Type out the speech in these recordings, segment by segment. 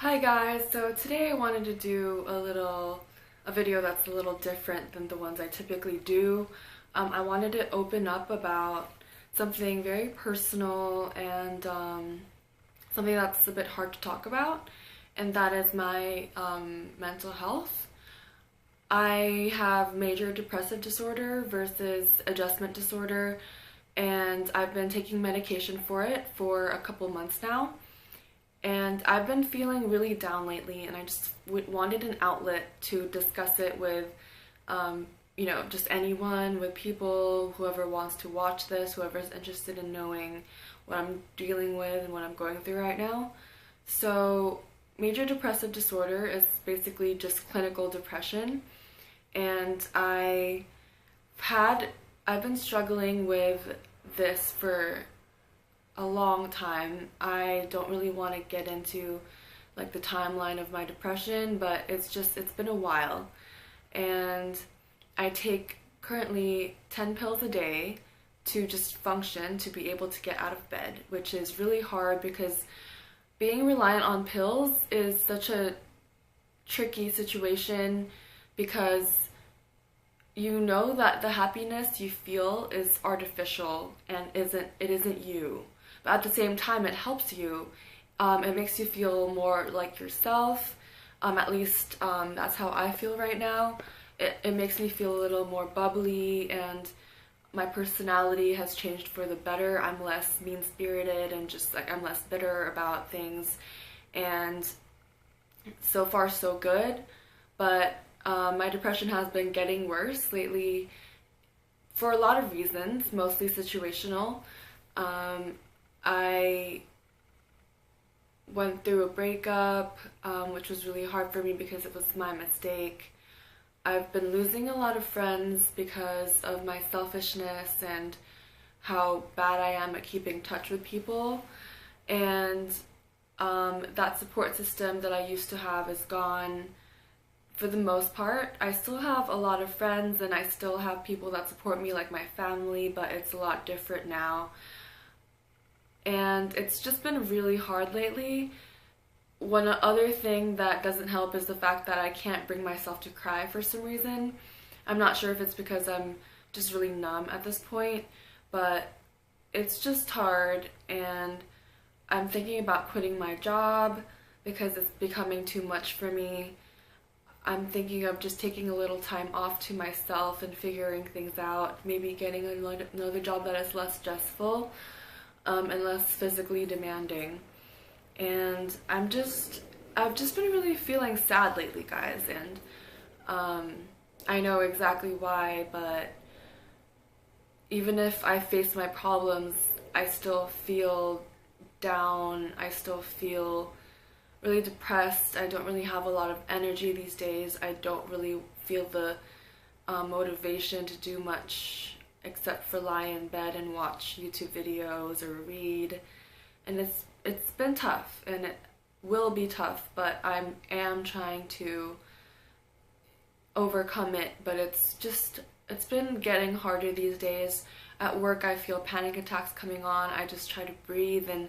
Hi guys, so today I wanted to do a video that's a little different than the ones I typically do. I wanted to open up about something very personal and something that's a bit hard to talk about, and that is my mental health. I have major depressive disorder versus adjustment disorder, and I've been taking medication for it for a couple months now. And I've been feeling really down lately, and I just wanted an outlet to discuss it with, just anyone, with people, whoever wants to watch this, whoever's interested in knowing what I'm dealing with and what I'm going through right now. So, major depressive disorder is basically just clinical depression, and had I've been struggling with this for a long time. I don't really want to get into like the timeline of my depression, but it's been a while. And I take currently 10 pills a day to just function, to be able to get out of bed, which is really hard because being reliant on pills is such a tricky situation because you know that the happiness you feel is artificial and isn't you. But at the same time, it helps you. It makes you feel more like yourself. At least that's how I feel right now. It makes me feel a little more bubbly, and my personality has changed for the better. I'm less mean-spirited and just like I'm less bitter about things. And so far so good. But my depression has been getting worse lately for a lot of reasons, mostly situational. I went through a breakup, which was really hard for me because it was my mistake. I've been losing a lot of friends because of my selfishness and how bad I am at keeping touch with people. And that support system that I used to have is gone for the most part. I still have a lot of friends and I still have people that support me, like my family, but it's a lot different now. And it's just been really hard lately. One other thing that doesn't help is the fact that I can't bring myself to cry for some reason. I'm not sure if it's because I'm just really numb at this point, but it's just hard, and I'm thinking about quitting my job because it's becoming too much for me. I'm thinking of just taking a little time off to myself and figuring things out, maybe getting another job that is less stressful and less physically demanding. And I've just been really feeling sad lately, guys, and I know exactly why, but even if I face my problems, I still feel down, I still feel really depressed. I don't really have a lot of energy these days. I don't really feel the motivation to do much except for lie in bed and watch YouTube videos or read. And it's been tough, and it will be tough, but I am trying to overcome it. But it's been getting harder these days. At work, I feel panic attacks coming on. I just try to breathe and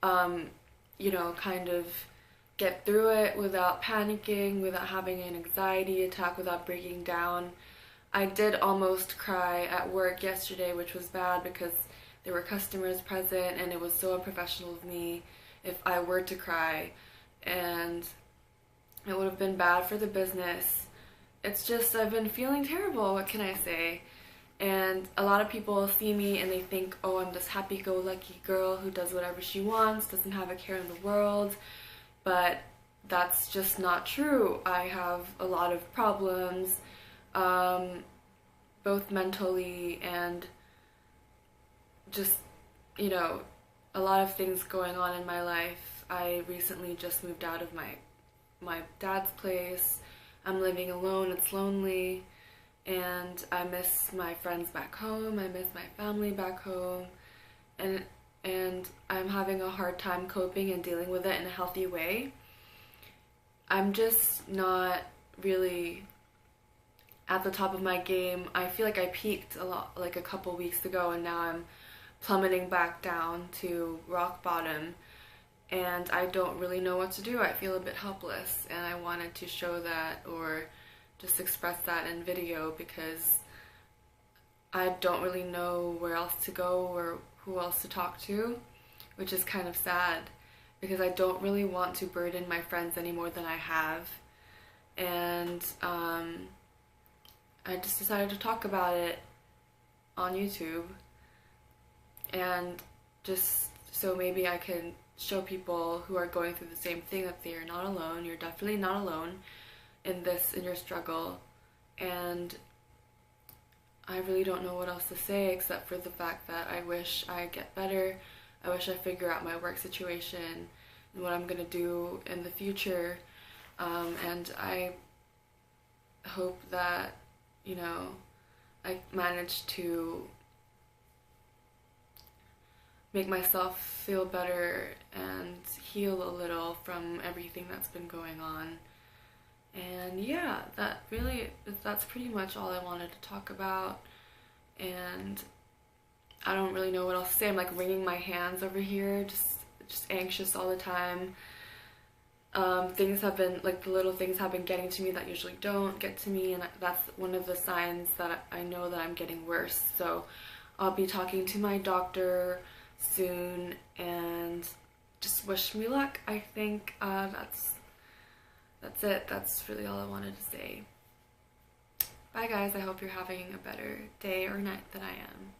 kind of get through it without panicking, without having an anxiety attack, without breaking down. I did almost cry at work yesterday, which was bad because there were customers present and it was so unprofessional of me if I were to cry, and it would have been bad for the business. It's just, I've been feeling terrible, what can I say? And a lot of people see me and they think, oh, I'm this happy-go-lucky girl who does whatever she wants, doesn't have a care in the world. But that's just not true. I have a lot of problems, both mentally and just, a lot of things going on in my life. I recently just moved out of my dad's place. I'm living alone, it's lonely, and I miss my friends back home, I miss my family back home, and I'm having a hard time coping and dealing with it in a healthy way. I'm just not really at the top of my game. I feel like I peaked a lot, like a couple weeks ago, and now I'm plummeting back down to rock bottom. and I don't really know what to do. I feel a bit helpless, and I wanted to show that or just express that in video because I don't really know where else to go or who else to talk to, which is kind of sad because I don't really want to burden my friends any more than I have. And I just decided to talk about it on YouTube, and just so maybe I can show people who are going through the same thing that they are not alone. You're definitely not alone in this, in your struggle. And I really don't know what else to say except for the fact that I wish I get better. I wish I figure out my work situation and what I'm gonna do in the future. And I hope that, you know, I manage to make myself feel better and heal a little from everything that's been going on. And yeah, that's pretty much all I wanted to talk about. And I don't really know what else to say. I'm like wringing my hands over here, just anxious all the time. Things have been, like, the little things have been getting to me that usually don't get to me, and that's one of the signs that I know that I'm getting worse. So I'll be talking to my doctor soon, and just wish me luck. I think that's it. That's really all I wanted to say. Bye guys, I hope you're having a better day or night than I am.